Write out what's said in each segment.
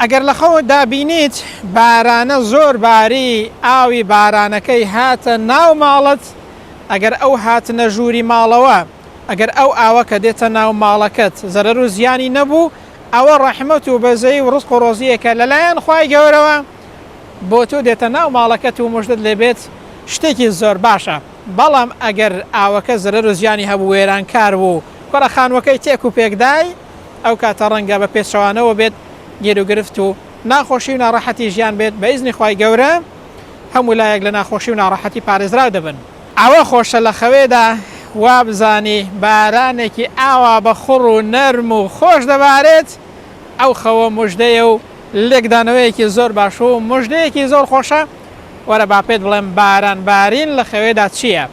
ئەگەر لە خەوتدا بینیت بارانە زۆر باری ئاوی بارانەکەی هاتە ناو ماڵت، ئەگەر ئەو هاتنە ژووری ماڵەوە، ئەگەر ئەو ئاوە کە دێتە ناو ماڵەکەت زەرەر و زیانی نەبوو، ئەوە ڕەحمەت و بەزەی و ڕزق و ڕۆزیەکە لەلایەن خوای گەورەوە بۆ تۆ دێتە ناو ماڵەکەت و مژدت لێبێت شتێکی زۆر باشە. بەڵام ئەگەر ئاوەکە زەرەر و زیانی هەبوو، وێرانکار بوو، کۆرە خانوەکەی تێک و پێکدای، ئەو کاتە ڕەنگە بە پێچەوانەوە بێت گێر و گرفت و ناخۆشی و ناڕەحەتی ژیان بێت. بە ئیزنی خوای گەورە هەموو لایەک لە ناخۆشی و ناڕەحەتی پارێزراو دەبن. ئەوە خۆشە لە خەوێدا وا بزانی بارانێکی ئاوا بە خوڕ و نەرم و خۆش دەبارێت، ئەو خەوە موژدەیە و لێکدانەوەیەکی زۆر باش و موژدەیەکی زۆر خۆشە. وەرە با پێت بڵێم باران بارین لە خەوێدا چییە؟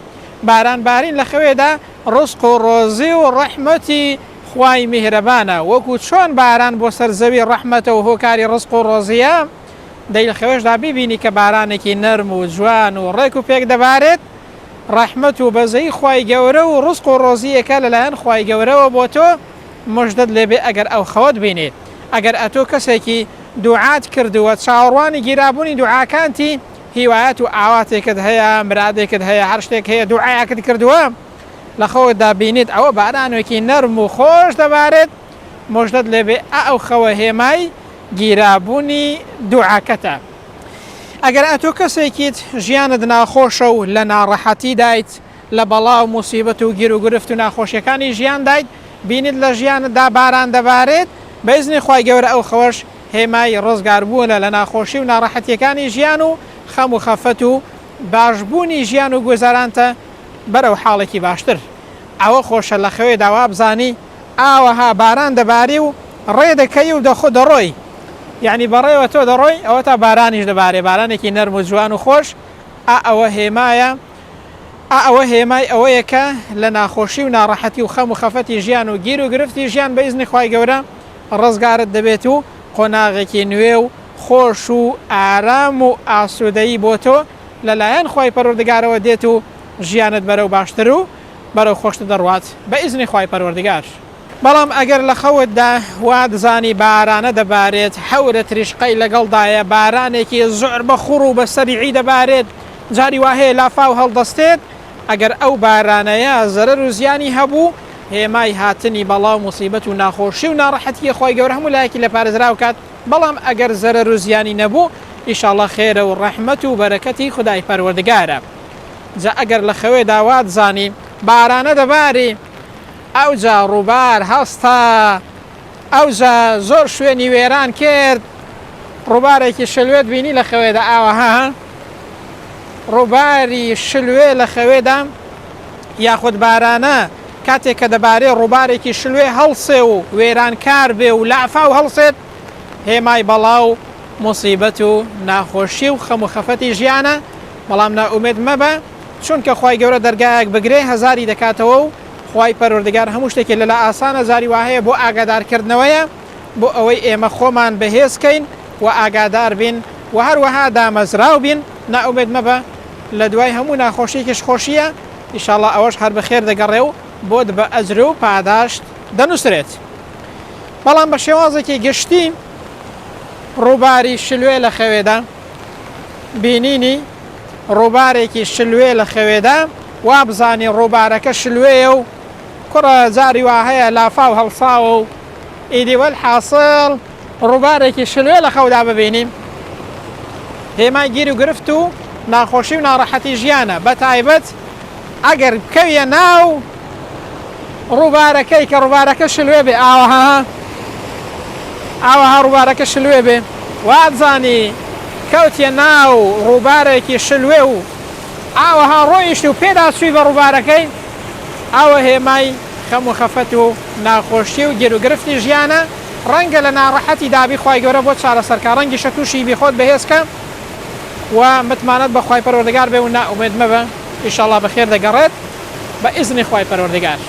باران بارین لە خەوێدا ڕزق و ڕۆزی و ڕەحمەتی خوای میهرەبانە، وەکو چۆن باران بۆ سەرزەوی ڕەحمەتە و هۆکاری ڕزق و ڕۆزیە. دەی لە خەوێشدا بیبینی کە بارانێکی نەرم و جوان و ڕێک و پێک دەبارێت، ڕەحمەت و بەزەی خوای گەورە و ڕزق و ڕۆزیەکە لەلایەن خوای گەورەوە بۆ تۆ مژدەت لێبێ ئەگەر ئەو خەوت بینێت. ئەگەر ئەتۆ کەسێکی دوعات کردووە، چاوەڕوانی گیرابوونی دوعاکانتی هیوایەت و ئاواتێکت هەیە، مرادێکت هەیە، هەر شتێک هەیە دوعایەکت کردووە، لە خەوتدا بینیت ئەوە بارانێکی نەرم و خۆش دەبارێت، مژدەت لێبێ ئەو خەوە هێمای گیرابوونی دوعاکەتە. ئەگەر ئەتۆ کەسێکیت ژیانت ناخۆشە و لە ناڕەحەتی دایت، لە بەڵاو موسیبەت و گیر و گرفت و ناخۆشیەکانی ژیان دایت، بینیت لە ژیانتدا باران دەبارێت، بە ئیزنی خوای گەورە ئەو خەوەش هێمای ڕزگاربوونە لە ناخۆشی و ناڕەحەتیەکانی ژیان و خەم و خەفەت و باشبوونی ژیان و گوزارانتە بەرەو حاڵێکی باشتر. ئەوە خۆشە لە خەوێ داوا بزانی ئاوەها باران دەباری و ڕێدەکەی و دەڕۆی، یعنی بەڕێوە تۆ دەڕۆی، ئەوە تا بارانیش دەبارێ، بارانێکی نەرم و جوان و خۆش. ئەوە هێمایە، ئەوە هێمای ئەوەیە کە لە ناخۆشی و ناڕەحەتی و خەم و خەفەتی ژیان و گیر و گرفتی ژیان بە ئیزنی خوای گەورە ڕزگارت دەبێت و قۆناغێکی نوێ و خۆش و ئارام و ئاسوودەیی بۆ تۆ لەلایەن خوای پەروەردگارەوە دێت و ژیانت بەرەو باشتر و بەرەو خۆشتە دەڕوات بە ئیزنی خوای پەروەردگار. بەڵام ئەگەر لە خەوتدا وا دزانی بارانە دەبارێت، حەورە تریشقەی لەگەڵدایە، بارانێکی زۆر بە خوڕ و بە سەریعی دەبارێت، جاری وهەیە لافاو هەڵدەستێت، ئەگەر ئەو بارانەیە زەرەر و زیانی هەبوو، هێمای هاتنی بەڵاو موسیبەت و ناخۆشی و ناڕەحەتی خوای گەورە هەموو لایەکی لە پارێزراو کات. بەڵام ئەگەر زەرەر و زیانی نەبوو، ئیشاڵڵا خێرە و ڕەحمەت و بەرەکەتی خودای پەروەردگارە. جا ئەگەر لە خەوێدا وا دزانی بارانە دەباری، ئەوجا ڕووبار هەستا، ئەوجا زۆر شوێنی وێران کرد، ڕووبارێکی شلوێت بینی لە خەوێدا، ئاوەها ڕووباری شلوێ لە خەوێدا، یاخود بارانە کاتێک کە دەبارێ ڕووبارێکی شلوێ هەڵسێ و وێرانکار بێ و لافاو هەڵسێت، هێمای بەڵاو موسیبەت و ناخۆشی و خەم و خەفەتی ژیانە. بەڵام نائومێد مەبە، چونکە خوای گەورە دەرگایەک بگرێ هەزاری دەکاتەوە و خوای پەروەردگار هەموو شتێکی لەلا ئاسانە زاری وهەیە بۆ ئاگادارکردنەوەیە، بۆ ئەوەی ئێمە خۆمان بەهێزکەین و ئاگادار بین و هەروەها دامەزراو بین. نائومێد مەبە، لە دوای هەموو ناخۆشیێکیش خۆشیە، ئیشاڵڵا ئەوەش هەر بەخێر دەگەڕێ و بۆت بە ئەجر و پاداشت دەنووسرێت. بەڵام بە شێوازێکی گشتی ڕووباری شلوێ لە خەوێدا بینینی ڕووبارێکی شلوێ لە خەوێدا، وا بزانی ڕووبارەکە شلوێیە و کوڕە جاری وهەیە لافاو هەڵساوە و ئیدیوەل حاصل ڕووبارێکی شلوێ لە خەودا ببینیم، هێمای گیر و گرفت و ناخۆشی و ناڕەحەتی ژیانە. بەتایبەت ئەگەر بکەویە ناو ڕووبارەکەی کە ڕووبارەکە شلوێ بێ، ئاوەها ڕووبارەکە شلوێ بێ، وابزانی کەوتیە ناو ڕووبارێکی شلوێ و ئاوەها ڕۆیشتی و پێدا چووی بە ڕووبارەکەی، ئەوە هێمای خەم و خەفەت و ناخۆشی و گیر و گرفتی ژیانە. ڕەنگە لە ناڕەحەتی دابی خوای گەورە بۆ چارەسەرکە، ڕەنگی شەتوشی بیخۆت بەهێزکە و متمانەت بە خوای پەروەردگار بێ و نائومێد مەبە، ئیشاڵڵا بەخێر دەگەڕێت بە ئیزنی خوای پەروەردگار.